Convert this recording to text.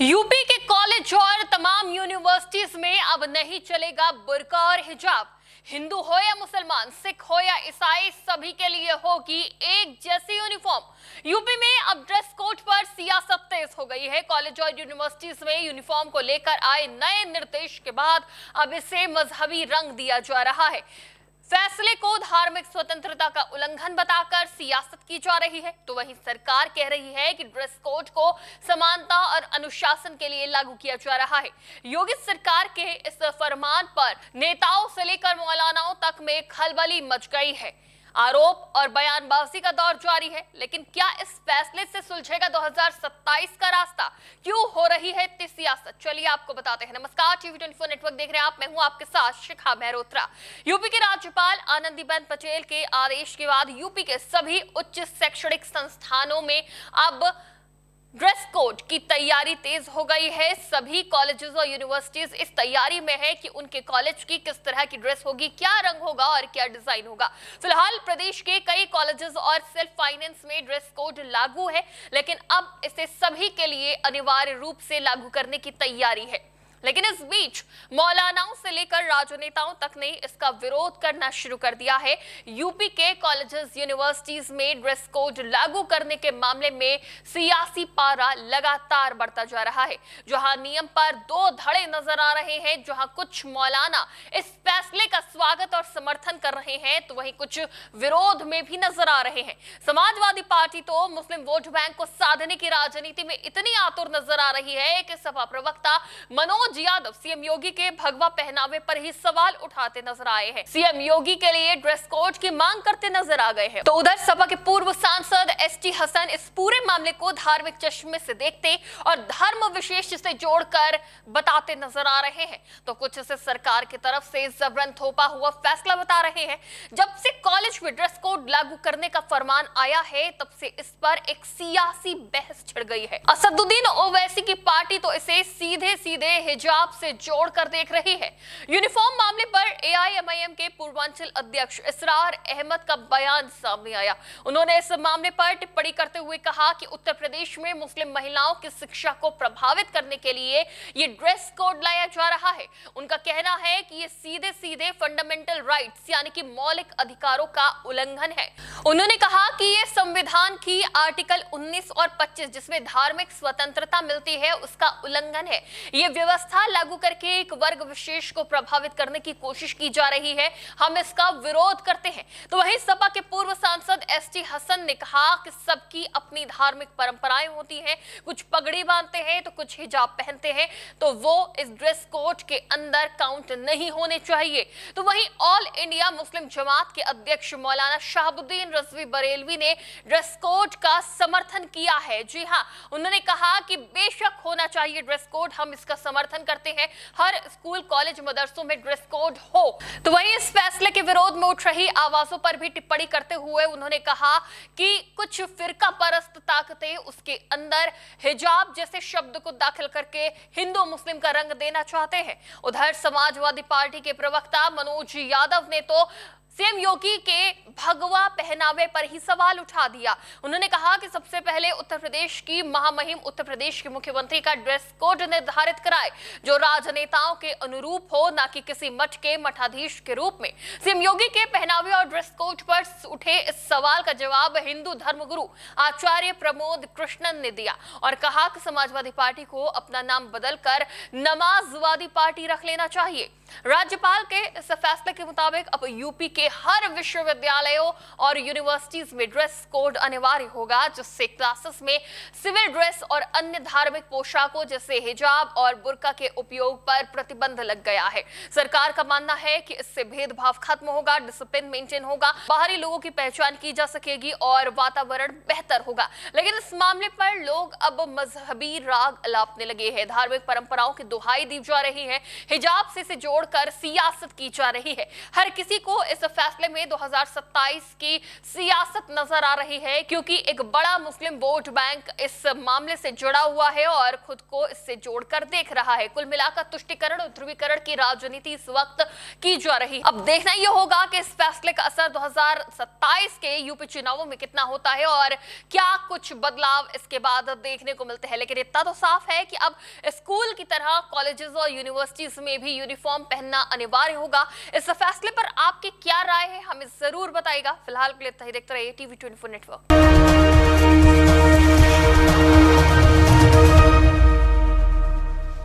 UP के college और तमाम यूनिवर्सिटीज में अब नहीं चलेगा बुर्का और हिजाब। हिंदू हो या मुसलमान, सिख हो या ईसाई, सभी के लिए होगी एक जैसी यूनिफॉर्म। यूपी में अब ड्रेस कोड पर सियासत तेज हो गई है। कॉलेज और यूनिवर्सिटीज में यूनिफॉर्म को लेकर आए नए निर्देश के बाद अब इसे मजहबी रंग दिया जा रहा है। फैसले को धार्मिक स्वतंत्रता का उल्लंघन बताकर सियासत की जा रही है, तो वहीं सरकार कह रही है कि ड्रेस कोड को समानता और अनुशासन के लिए लागू किया जा रहा है। योगी सरकार के इस फरमान पर नेताओं से लेकर मौलानाओं तक में खलबली मच गई है। आरोप और बयानबाजी का दौर जारी है, लेकिन क्या इस फैसले से सुलझेगा 2027 का रास्ता? क्यों हो रही है इतनी सियासत? चलिए आपको बताते हैं। नमस्कार, टीवी 24 नेटवर्क देख रहे हैं आप। मैं हूं आपके साथ शिखा मेहरोत्रा। यूपी की राज्यपाल आनंदीबेन पटेल के आदेश के बाद यूपी के सभी उच्च शैक्षणिक संस्थानों में अब ड्रेस कोड की तैयारी तेज हो गई है। सभी कॉलेजेस और यूनिवर्सिटीज इस तैयारी में है कि उनके कॉलेज की किस तरह की ड्रेस होगी, क्या रंग होगा और क्या डिजाइन होगा। फिलहाल प्रदेश के कई कॉलेजेस और सेल्फ फाइनेंस में ड्रेस कोड लागू है, लेकिन अब इसे सभी के लिए अनिवार्य रूप से लागू करने की तैयारी है। लेकिन इस बीच मौलानाओं से लेकर राजनेताओं तक ने इसका विरोध करना शुरू कर दिया है। यूपी के कॉलेजेस यूनिवर्सिटीज में ड्रेस कोड लागू करने के मामले में सियासी पारा लगातार बढ़ता जा रहा है। जहां नियम पर दो धड़े नजर आ रहे हैं, जहां कुछ मौलाना इस फैसले का स्वागत और समर्थन कर रहे हैं, तो वहीं कुछ विरोध में भी नजर आ रहे हैं। समाजवादी पार्टी तो मुस्लिम वोट बैंक को साधने की राजनीति में इतनी आतुर नजर आ रही है कि सपा प्रवक्ता मनोज यादव सीएम योगी के भगवा पहनावे पर ही सवाल उठाते नजर आए हैं। सीएम योगी के लिए ड्रेस कोड की मांग करते नजर आ गए हैं। तो उधर सपा के पूर्व सांसद एसटी हसन इस पूरे मामले को धार्मिक चश्मे से देखते और धर्म विशेष से जोड़कर बताते नजर आ रहे हैं, तो कुछ इसे सरकार की तरफ से जबरन थोपा हुआ फैसला बता रहे हैं। जब से कॉलेज में ड्रेस कोड लागू करने का फरमान आया है, तब से इस पर एक सियासी बहस छिड़ गई है। असदुद्दीन ओवैसी की पार्टी तो इसे सीधे सीधे हिजाब से जोड़कर देख रही है। यूनिफॉर्म मामले पर एआईएमआईएम के पूर्वांचल अध्यक्ष इसरार अहमद का बयान सामने आया। उन्होंने इस मामले पर टिप्पणी करते हुए कहा कि उत्तर प्रदेश में मुस्लिम महिलाओं की शिक्षा को प्रभावित करने के लिए ये ड्रेस कोड लाया जा रहा है। उनका कहना है कि ये सीधे सीधे फंडामेंटल राइट्स यानी कि मौलिक अधिकारों का उल्लंघन है। उन्होंने कहा कि ये संविधान की आर्टिकल 19 और 25 जिसमें धार्मिक स्वतंत्रता मिलती है, उसका उल्लंघन है। ये व्यवस्था लागू करके एक वर्ग विशेष को प्रभावित करने की कोशिश की जा रही है। हम इसका विरोध करते हैं। तो वहीं सपा के पूर्व सांसद एसटी हसन ने कहा कि सबकी अपनी धार्मिक परंपराएं होती हैं, कुछ पगड़ी बांधते हैं तो कुछ हिजाब पहनते हैं, तो वो इस ड्रेस कोड के अंदर काउंट नहीं होने चाहिए। तो वहीं ऑल इंडिया मुस्लिम जमात के अध्यक्ष मौलाना शहाबुद्दीन रजवी बरेलवी ने ड्रेस कोड का समर्थन किया है। जी हां, उन्होंने कहा कि बेशक होना चाहिए ड्रेस कोड, हम इसका समर्थन करते हैं, हर स्कूल कॉलेज मदरसों में ड्रेस कोड हो। तो वहीं इस फैसले के विरोध में उठ रही आवाजों पर भी टिप्पणी करते हुए उन्होंने कहा कि कुछ फिरका परस्त ताकतें उसके अंदर हिजाब जैसे शब्द को दाखिल करके हिंदू मुस्लिम का रंग देना चाहते हैं। उधर समाजवादी पार्टी के प्रवक्ता मनोज यादव ने तो सीएम योगी के भगवा पहनावे पर ही सवाल उठा दिया। उन्होंने कहा कि सबसे पहले उत्तर प्रदेश की महामहिम उत्तर प्रदेश के मुख्यमंत्री का ड्रेस कोड निर्धारित कराए, जो राजनेताओं के अनुरूप हो, ना कि किसी मठ के मठाधीश के रूप में। सीएम योगी के पहनावे और ड्रेस कोड पर उठे इस सवाल का जवाब हिंदू धर्मगुरु आचार्य प्रमोद कृष्णन ने दिया और कहा कि समाजवादी पार्टी को अपना नाम बदलकर नमाजवादी पार्टी रख लेना चाहिए। राज्यपाल के इस फैसले के मुताबिक अब यूपी के हर विश्वविद्यालयों और यूनिवर्सिटीज में ड्रेस कोड अनिवार्य होगा, जिससे क्लासेस में सिविल ड्रेस और अन्य धार्मिक पोशाकों जैसे हिजाब और बुर्का के उपयोग पर प्रतिबंध लग गया है। सरकार का मानना है कि इससे भेदभाव खत्म होगा, डिसिप्लिन मेंटेन होगा, बाहरी लोगों की पहचान की जा सकेगी और वातावरण बेहतर होगा। लेकिन इस मामले पर लोग अब मजहबी राग अलापने लगे हैं। धार्मिक परंपराओं की दुहाई दी जा रही है, हिजाब से जोड़कर सियासत की जा रही है। हर किसी को इस फैसले में 2027 की सियासत नजर आ रही है, क्योंकि एक बड़ा मुस्लिम वोट बैंक इस मामले से जुड़ा हुआ है और खुद को इससे जोड़कर देख रहा है। है। कुल मिलाकर तुष्टिकरण और ध्रुवीकरण की राजनीति इस वक्त की जा रही है। अब देखना यह होगा कि इस फैसले का असर 2027 के यूपी चुनावों में कितना होता है और क्या कुछ बदलाव इसके बाद देखने को मिलते हैं। लेकिन इतना तो साफ है कि अब स्कूल की तरह कॉलेजेस और यूनिवर्सिटीज में भी यूनिफॉर्म पहनना अनिवार्य होगा। इस फैसले पर आपकी क्या राय है, हमें जरूर बताइएगा। फिलहाल के लिए देखते रहिए टीवी 24 नेटवर्क।